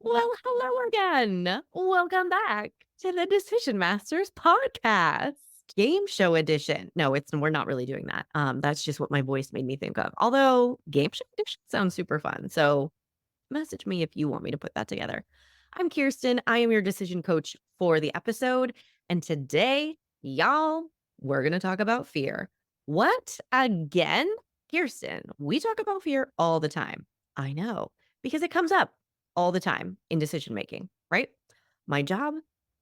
Well, hello again. Welcome back to the Decision Masters podcast, game show edition. No, we're not really doing that. That's just what my voice made me think of. Although game show edition sounds super fun. So message me if you want me to put that together. I'm Kirsten. I am your decision coach for the episode. And today, y'all, we're going to talk about fear. What again? Kirsten, we talk about fear all the time. I know, because it comes up all the time in decision making, right? My job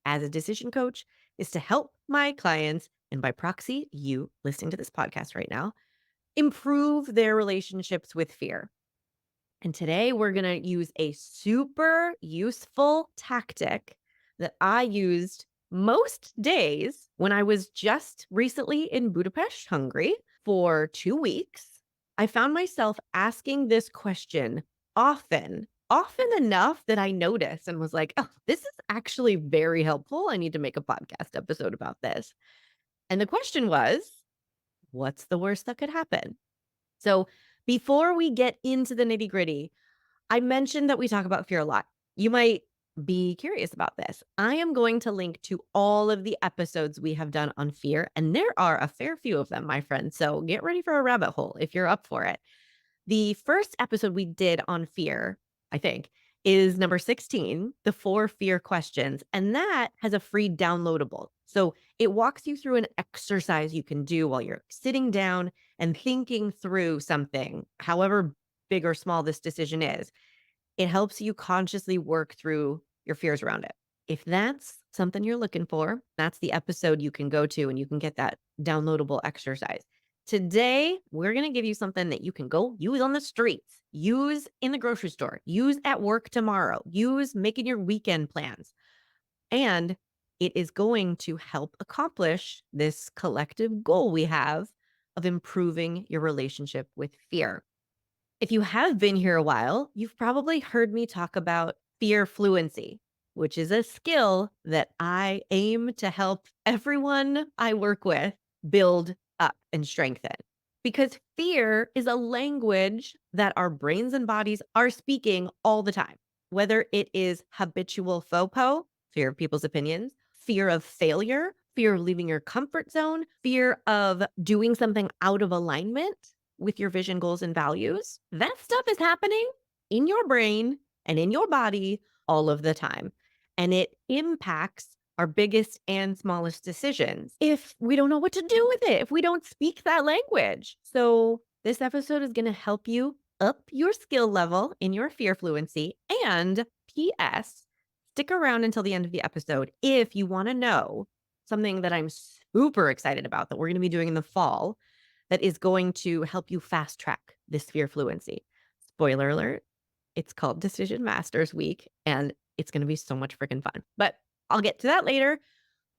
as a decision coach is to help my clients, and by proxy, you listening to this podcast right now, improve their relationships with fear. And today we're going to use a super useful tactic that I used most days when I was just recently in Budapest, Hungary for 2 weeks. I found myself asking this question often enough that I noticed and was like, oh, this is actually very helpful. I need to make a podcast episode about this. And the question was, what's the worst that could happen? So before we get into the nitty gritty, I mentioned that we talk about fear a lot. You might be curious about this. I am going to link to all of the episodes we have done on fear, and there are a fair few of them, my friends. So get ready for a rabbit hole if you're up for it. The first episode we did on fear, I think, is number 16, the 4 fear questions. And that has a free downloadable. So it walks you through an exercise you can do while you're sitting down and thinking through something, however big or small this decision is. It helps you consciously work through your fears around it. If that's something you're looking for, that's the episode you can go to and you can get that downloadable exercise. Today, we're going to give you something that you can go use on the streets, use in the grocery store, use at work tomorrow, use making your weekend plans. And it is going to help accomplish this collective goal we have of improving your relationship with fear. If you have been here a while, you've probably heard me talk about fear fluency, which is a skill that I aim to help everyone I work with build up and strengthen. Because fear is a language that our brains and bodies are speaking all the time, whether it is habitual FOPO, fear of people's opinions, fear of failure, fear of leaving your comfort zone, fear of doing something out of alignment with your vision, goals, and values. That stuff is happening in your brain and in your body all of the time. And it impacts our biggest and smallest decisions if we don't know what to do with it, if we don't speak that language. So, this episode is going to help you up your skill level in your fear fluency. And P.S., stick around until the end of the episode if you want to know something that I'm super excited about that we're going to be doing in the fall that is going to help you fast track this fear fluency. Spoiler alert, it's called Decision Masters Week, and it's going to be so much freaking fun. But I'll get to that later.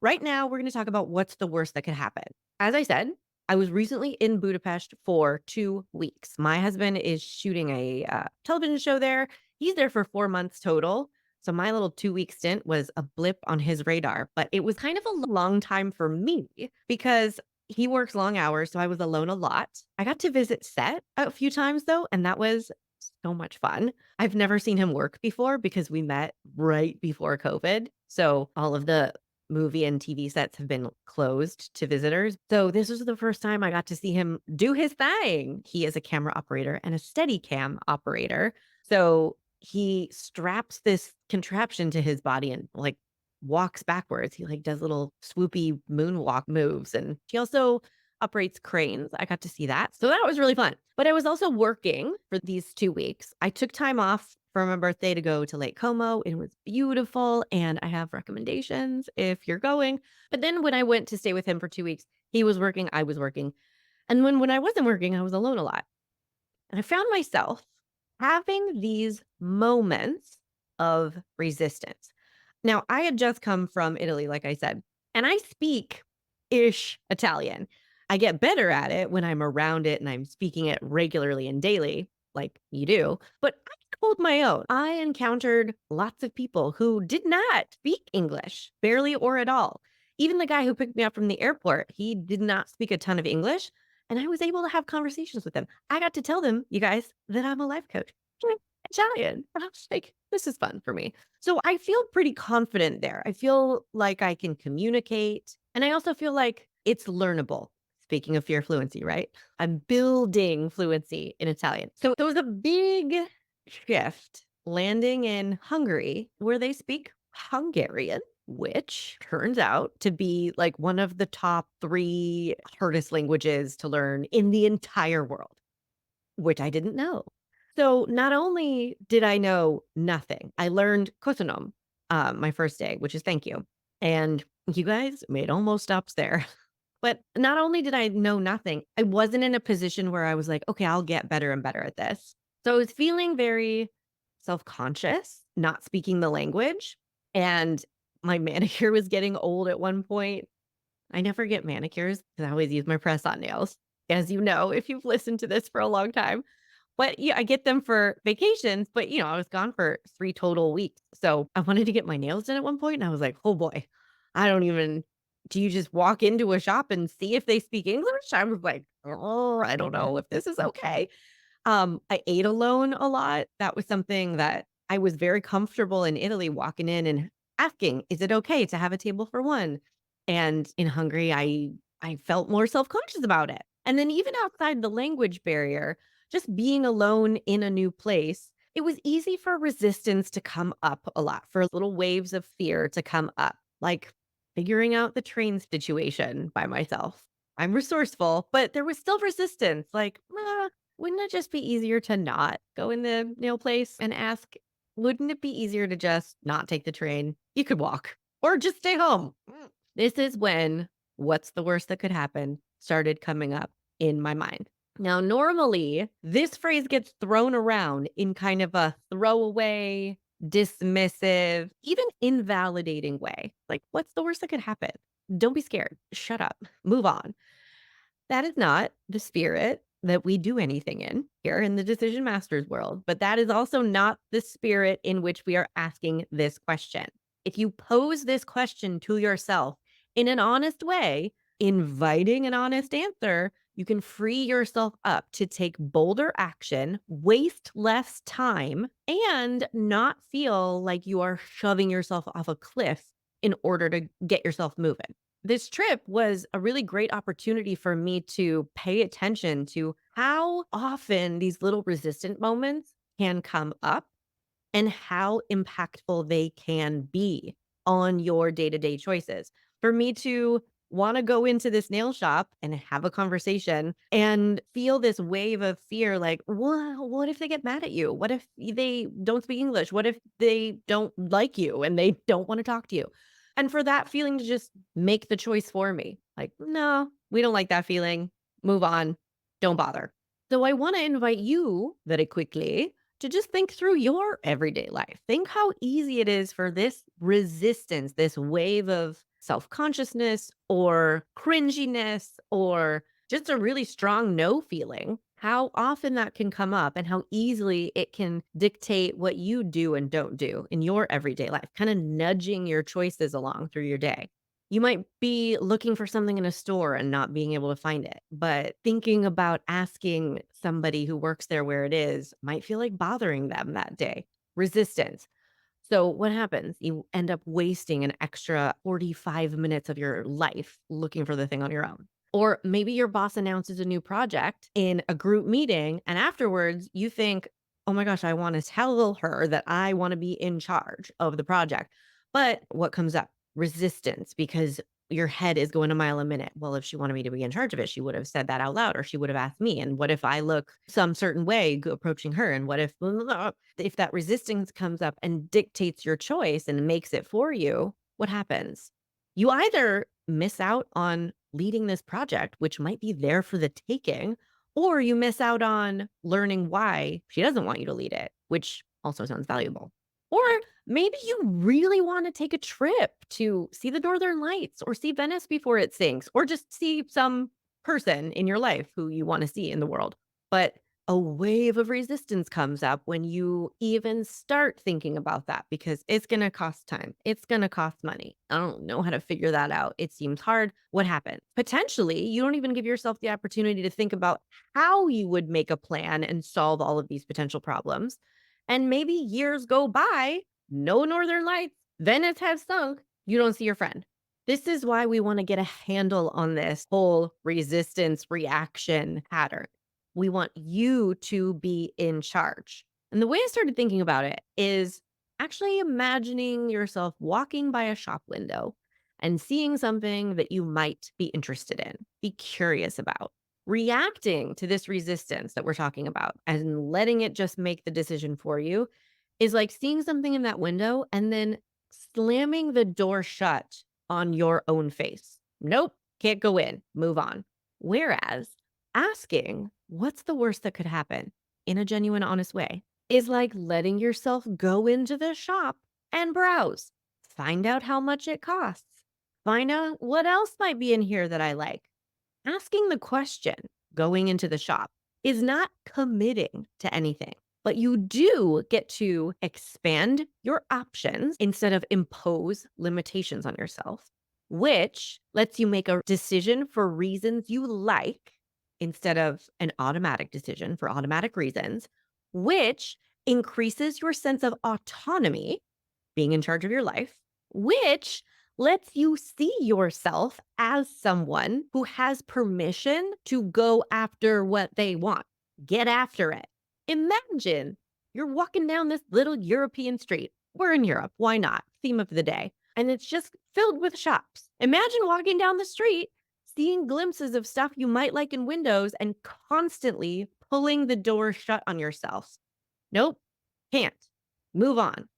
Right now, we're going to talk about what's the worst that could happen. As I said, I was recently in Budapest for 2 weeks. My husband is shooting a television show there. He's there for 4 months total. So my little 2 week stint was a blip on his radar, but it was kind of a long time for me because he works long hours. So I was alone a lot. I got to visit set a few times though, and that was so much fun. I've never seen him work before because we met right before COVID. So all of the movie and TV sets have been closed to visitors. So this was the first time I got to see him do his thing. He is a camera operator and a steady cam operator. So he straps this contraption to his body and like walks backwards. He like does little swoopy moonwalk moves. And he also operates cranes. I got to see that. So that was really fun. But I was also working for these 2 weeks. I took time off for my birthday to go to Lake Como. It was beautiful. And I have recommendations if you're going. But then when I went to stay with him for 2 weeks, he was working, I was working. And when I wasn't working, I was alone a lot. And I found myself having these moments of resistance. Now, I had just come from Italy, like I said, and I speak ish Italian. I get better at it when I'm around it and I'm speaking it regularly and daily, like you do. But I hold my own. I encountered lots of people who did not speak English, barely or at all. Even the guy who picked me up from the airport, he did not speak a ton of English. And I was able to have conversations with them. I got to tell them, you guys, that I'm a life coach. Italian. And I was like, this is fun for me. So I feel pretty confident there. I feel like I can communicate. And I also feel like it's learnable. Speaking of fear fluency, right? I'm building fluency in Italian. So it was a big shift landing in Hungary where they speak Hungarian, which turns out to be like one of the top 3 hardest languages to learn in the entire world, which I didn't know. So not only did I know nothing, I learned "köszönöm," my first day, which is thank you. And you guys, it almost stops there. But not only did I know nothing, I wasn't in a position where I was like, "Okay, I'll get better and better at this." So I was feeling very self-conscious, not speaking the language, and my manicure was getting old at one point. I never get manicures because I always use my press-on nails, as you know, if you've listened to this for a long time. But, yeah, I get them for vacations, but, I was gone for 3 total weeks. So, I wanted to get my nails done at one point, and I was like, "Oh, boy, I don't even do you just walk into a shop and see if they speak English?" I was like, "Oh, I don't know if this is okay." I ate alone a lot. That was something that I was very comfortable in Italy walking in and asking, "Is it okay to have a table for one?" And in Hungary, I felt more self-conscious about it. And then even outside the language barrier, just being alone in a new place, it was easy for resistance to come up a lot, for little waves of fear to come up, like figuring out the train situation by myself. I'm resourceful, but there was still resistance, like, wouldn't it just be easier to not go in the nail place and ask? Wouldn't it be easier to just not take the train? You could walk or just stay home. This is when what's the worst that could happen started coming up in my mind. Now, normally, this phrase gets thrown around in kind of a throwaway, dismissive, even invalidating way. Like, what's the worst that could happen? Don't be scared. Shut up. Move on. That is not the spirit that we do anything in here in the decision masters world, but that is also not the spirit in which we are asking this question. If you pose this question to yourself in an honest way, inviting an honest answer, you can free yourself up to take bolder action, waste less time, and not feel like you are shoving yourself off a cliff in order to get yourself moving. This trip was a really great opportunity for me to pay attention to how often these little resistant moments can come up and how impactful they can be on your day-to-day choices. For me to wanna go into this nail shop and have a conversation and feel this wave of fear, like, what if they get mad at you? What if they don't speak English? What if they don't like you and they don't wanna talk to you? And for that feeling to just make the choice for me, like, "No, we don't like that feeling. Move on. Don't bother." So I wanna invite you very quickly to just think through your everyday life. Think how easy it is for this resistance, this wave of self consciousness or cringiness or just a really strong no feeling, how often that can come up and how easily it can dictate what you do and don't do in your everyday life, kind of nudging your choices along through your day. You might be looking for something in a store and not being able to find it, but thinking about asking somebody who works there where it is might feel like bothering them that day. Resistance. So what happens? You end up wasting an extra 45 minutes of your life looking for the thing on your own. Or maybe your boss announces a new project in a group meeting, and afterwards you think, oh my gosh, I want to tell her that I want to be in charge of the project. But what comes up? Resistance, because your head is going a mile a minute. Well, if she wanted me to be in charge of it, she would have said that out loud or she would have asked me. And what if I look some certain way approaching her? And what if, blah, blah, blah, if that resistance comes up and dictates your choice and makes it for you, what happens? You either miss out on leading this project, which might be there for the taking, or you miss out on learning why she doesn't want you to lead it, which also sounds valuable. Or maybe you really want to take a trip to see the Northern Lights or see Venice before it sinks, or just see some person in your life who you want to see in the world. But a wave of resistance comes up when you even start thinking about that because it's going to cost time. It's going to cost money. I don't know how to figure that out. It seems hard. What happens? Potentially, you don't even give yourself the opportunity to think about how you would make a plan and solve all of these potential problems. And maybe years go by, no northern lights, Venice has sunk, you don't see your friend. This is why we want to get a handle on this whole resistance reaction pattern. We want you to be in charge. And the way I started thinking about it is actually imagining yourself walking by a shop window and seeing something that you might be interested in, be curious about. Reacting to this resistance that we're talking about and letting it just make the decision for you is like seeing something in that window and then slamming the door shut on your own face. Nope, can't go in, move on. Whereas asking, what's the worst that could happen in a genuine, honest way is like letting yourself go into the shop and browse, find out how much it costs, find out what else might be in here that I like. Asking the question going into the shop is not committing to anything, but you do get to expand your options instead of impose limitations on yourself, which lets you make a decision for reasons you like instead of an automatic decision for automatic reasons, which increases your sense of autonomy, being in charge of your life, which lets you see yourself as someone who has permission to go after what they want. Get after it. Imagine you're walking down this little European street. We're in Europe. Why not? Theme of the day. And it's just filled with shops. Imagine walking down the street, seeing glimpses of stuff you might like in windows and constantly pulling the door shut on yourself. Nope, can't. Move on.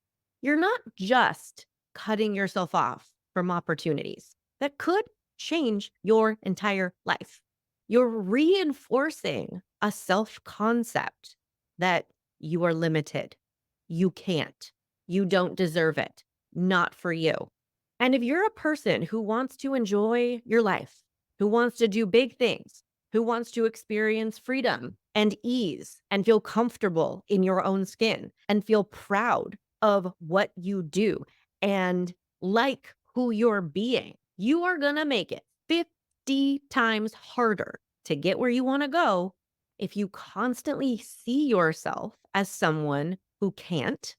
You're not just cutting yourself off from opportunities that could change your entire life. You're reinforcing a self concept that you are limited, you can't, you don't deserve it, not for you. And if you're a person who wants to enjoy your life, who wants to do big things, who wants to experience freedom and ease and feel comfortable in your own skin and feel proud of what you do and like who you're being, you are going to make it 50 times harder to get where you want to go if you constantly see yourself as someone who can't,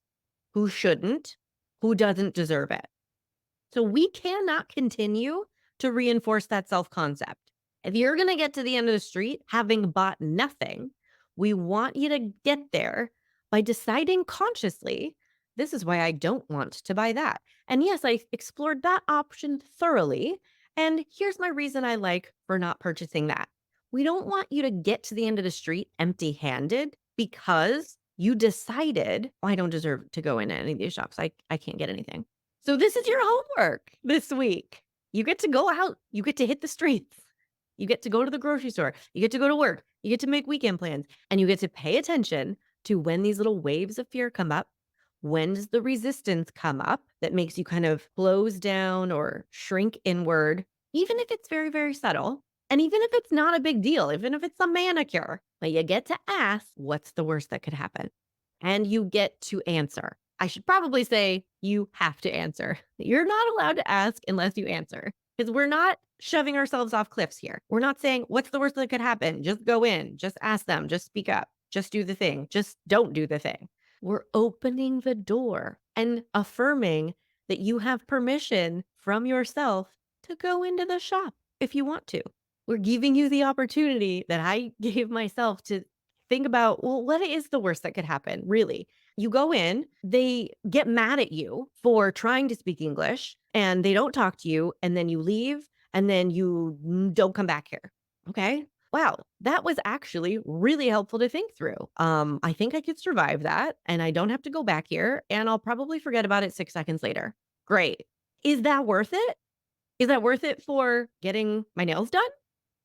who shouldn't, who doesn't deserve it. So we cannot continue to reinforce that self concept. If you're going to get to the end of the street having bought nothing, we want you to get there by deciding consciously, this is why I don't want to buy that. And yes, I explored that option thoroughly. And here's my reason I like for not purchasing that. We don't want you to get to the end of the street empty handed because you decided, I don't deserve to go in any of these shops. I can't get anything. So this is your homework this week. You get to go out. You get to hit the streets. You get to go to the grocery store. You get to go to work. You get to make weekend plans. And you get to pay attention to when these little waves of fear come up. When does the resistance come up that makes you kind of close down or shrink inward, even if it's very, very subtle? And even if it's not a big deal, even if it's a manicure, but you get to ask, what's the worst that could happen? And you get to answer. I should probably say you have to answer. You're not allowed to ask unless you answer because we're not shoving ourselves off cliffs here. We're not saying, what's the worst that could happen? Just go in, just ask them, just speak up, just do the thing, just don't do the thing. We're opening the door and affirming that you have permission from yourself to go into the shop if you want to. We're giving you the opportunity that I gave myself to think about, well, what is the worst that could happen, really? You go in, they get mad at you for trying to speak English and they don't talk to you, and then you leave and then you don't come back here. Okay. Wow, that was actually really helpful to think through. I think I could survive that and I don't have to go back here and I'll probably forget about it 6 seconds later. Great. Is that worth it? Is that worth it for getting my nails done?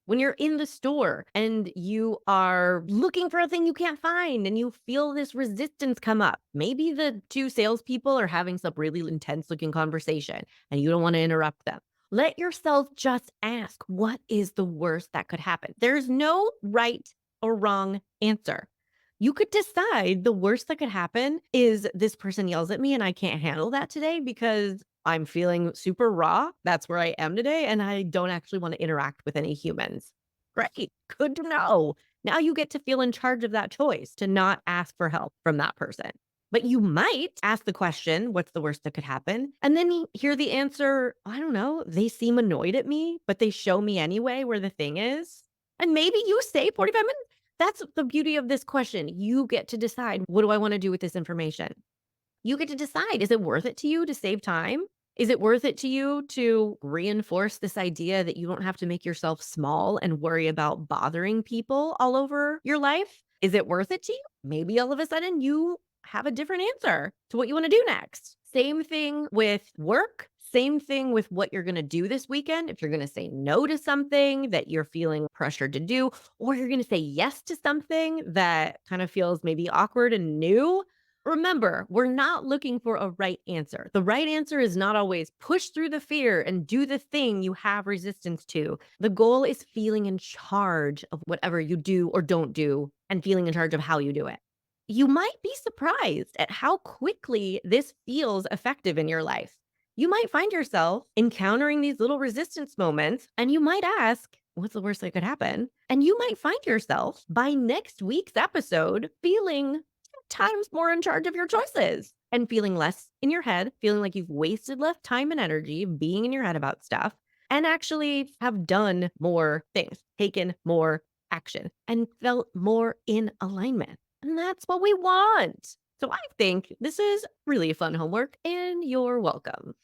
When you're in the store and you are looking for a thing you can't find and you feel this resistance come up, maybe the two salespeople are having some really intense looking conversation and you don't want to interrupt them. Let yourself just ask, what is the worst that could happen? There's no right or wrong answer. You could decide the worst that could happen is this person yells at me and I can't handle that today because I'm feeling super raw. That's where I am today. And I don't actually want to interact with any humans. Great. Good to know. Now you get to feel in charge of that choice to not ask for help from that person. But you might ask the question, what's the worst that could happen? And then you hear the answer, I don't know, they seem annoyed at me, but they show me anyway where the thing is. And maybe you say 45 minutes. That's the beauty of this question. You get to decide, what do I want to do with this information? You get to decide, is it worth it to you to save time? Is it worth it to you to reinforce this idea that you don't have to make yourself small and worry about bothering people all over your life? Is it worth it to you? Maybe all of a sudden you have a different answer to what you want to do next. Same thing with work. Same thing with what you're going to do this weekend. If you're going to say no to something that you're feeling pressured to do, or you're going to say yes to something that kind of feels maybe awkward and new, remember, we're not looking for a right answer. The right answer is not always push through the fear and do the thing you have resistance to. The goal is feeling in charge of whatever you do or don't do and feeling in charge of how you do it. You might be surprised at how quickly this feels effective in your life. You might find yourself encountering these little resistance moments, and you might ask, what's the worst that could happen? And you might find yourself by next week's episode feeling times more in charge of your choices and feeling less in your head, feeling like you've wasted less time and energy being in your head about stuff, and actually have done more things, taken more action, and felt more in alignment. And that's what we want. So I think this is really fun homework, and you're welcome.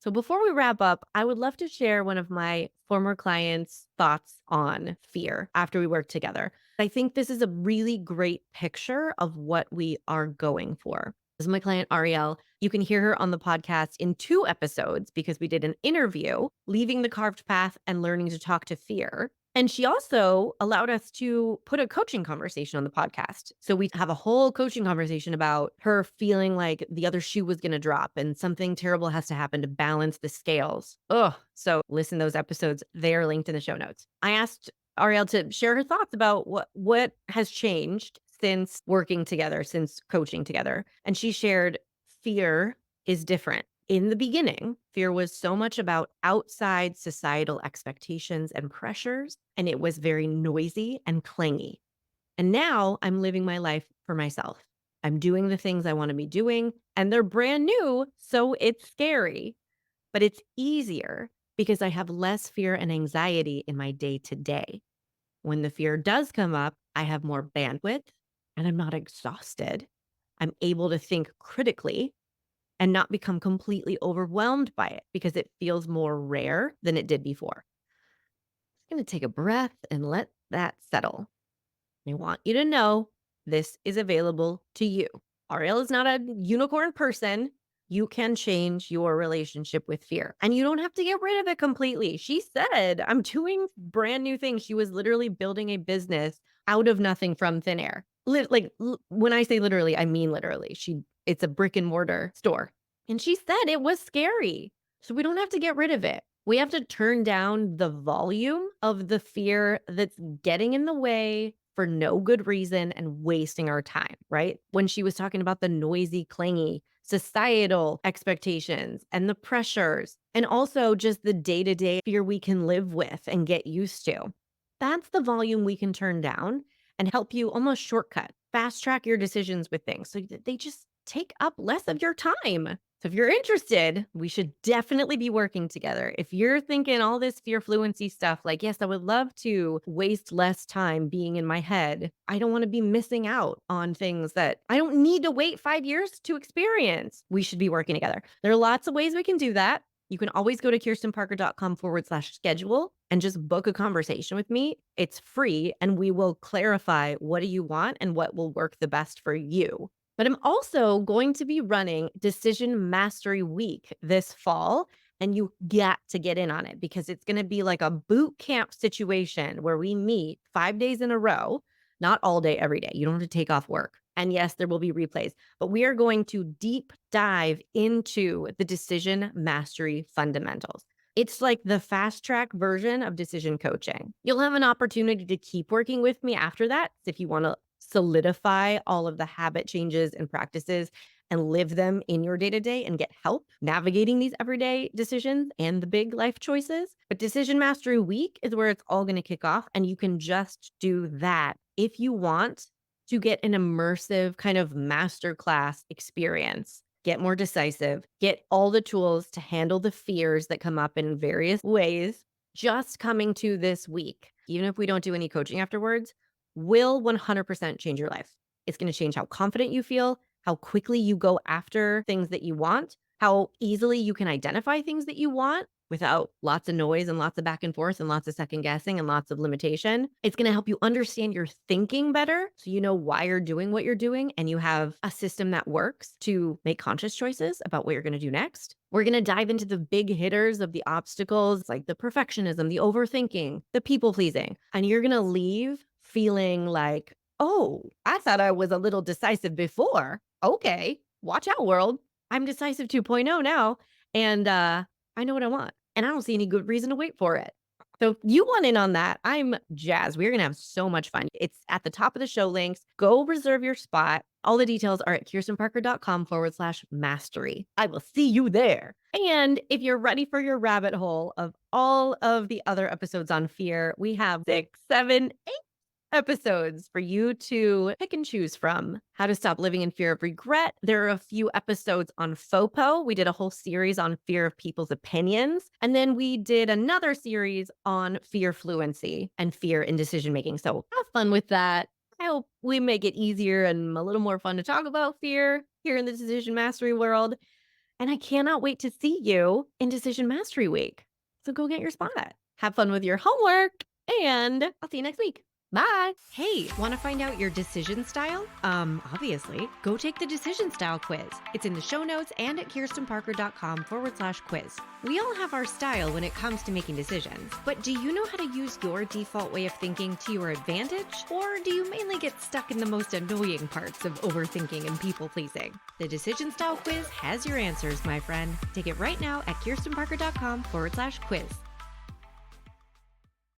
So before we wrap up, I would love to share one of my former clients' thoughts on fear after we worked together. I think this is a really great picture of what we are going for. This is my client, Ariel. You can hear her on the podcast in 2 episodes because we did an interview, leaving the carved path and learning to talk to fear. And she also allowed us to put a coaching conversation on the podcast. So we have a whole coaching conversation about her feeling like the other shoe was going to drop and something terrible has to happen to balance the scales. Ugh. So listen to those episodes. They're linked in the show notes. I asked Ariel to share her thoughts about what has changed since working together, since coaching together. And she shared fear is different. In the beginning, fear was so much about outside societal expectations and pressures, and it was very noisy and clingy. And now I'm living my life for myself. I'm doing the things I want to be doing, and they're brand new, so it's scary, but it's easier because I have less fear and anxiety in my day to day. When the fear does come up, I have more bandwidth and I'm not exhausted. I'm able to think critically and not become completely overwhelmed by it because it feels more rare than it did before. I'm going to take a breath and let that settle. I want you to know this is available to you. Ariel is not a unicorn person. You can change your relationship with fear and you don't have to get rid of it completely. She said, I'm doing brand new things. She was literally building a business out of nothing from thin air. When I say literally, I mean literally. It's a brick and mortar store. And she said it was scary. So we don't have to get rid of it. We have to turn down the volume of the fear that's getting in the way for no good reason and wasting our time, right? When she was talking about the noisy, clingy societal expectations and the pressures, and also just the day-to-day fear we can live with and get used to. That's the volume we can turn down and help you almost shortcut, fast track your decisions with things so that they just take up less of your time. So if you're interested, we should definitely be working together. If you're thinking all this fear fluency stuff, like, yes, I would love to waste less time being in my head. I don't want to be missing out on things that I don't need to wait 5 years to experience. We should be working together. There are lots of ways we can do that. You can always go to kirstenparker.com/schedule and just book a conversation with me. It's free and we will clarify what do you want and what will work the best for you. But I'm also going to be running Decision Mastery Week this fall, and you got to get in on it because it's going to be like a boot camp situation where we meet 5 days in a row, not all day, every day. You don't have to take off work. And yes, there will be replays, but we are going to deep dive into the decision mastery fundamentals. It's like the fast track version of decision coaching. You'll have an opportunity to keep working with me after that if you want to solidify all of the habit changes and practices and live them in your day-to-day and get help navigating these everyday decisions and the big life choices. But Decision Mastery Week is where it's all going to kick off. And you can just do that if you want to get an immersive kind of masterclass experience. Get more decisive, get all the tools to handle the fears that come up in various ways. Just coming to this week, even if we don't do any coaching afterwards, will 100% change your life. It's going to change how confident you feel, how quickly you go after things that you want, how easily you can identify things that you want without lots of noise and lots of back and forth and lots of second guessing and lots of limitation. It's going to help you understand your thinking better so you know why you're doing what you're doing and you have a system that works to make conscious choices about what you're going to do next. We're going to dive into the big hitters of the obstacles like the perfectionism, the overthinking, the people pleasing, and you're going to leave feeling like, oh, I thought I was a little decisive before. Okay, watch out, world. I'm decisive 2.0 now, and I know what I want, and I don't see any good reason to wait for it. So if you want in on that, I'm jazzed. We're going to have so much fun. It's at the top of the show links. Go reserve your spot. All the details are at kirstenparker.com/mastery. I will see you there. And if you're ready for your rabbit hole of all of the other episodes on fear, we have 6, 7, episodes for you to pick and choose from. How to stop living in fear of regret. There are a few episodes on FOPO. We did a whole series on fear of people's opinions. And then we did another series on fear fluency and fear in decision making. So have fun with that. I hope we make it easier and a little more fun to talk about fear here in the Decision Mastery world. And I cannot wait to see you in Decision Mastery Week. So go get your spot. Have fun with your homework, and I'll see you next week. Bye. Hey, want to find out your decision style? Obviously, go take the decision style quiz. It's in the show notes and at kirstenparker.com/quiz. We all have our style when it comes to making decisions, but do you know how to use your default way of thinking to your advantage? Or do you mainly get stuck in the most annoying parts of overthinking and people pleasing? The decision style quiz has your answers, my friend. Take it right now at kirstenparker.com/quiz.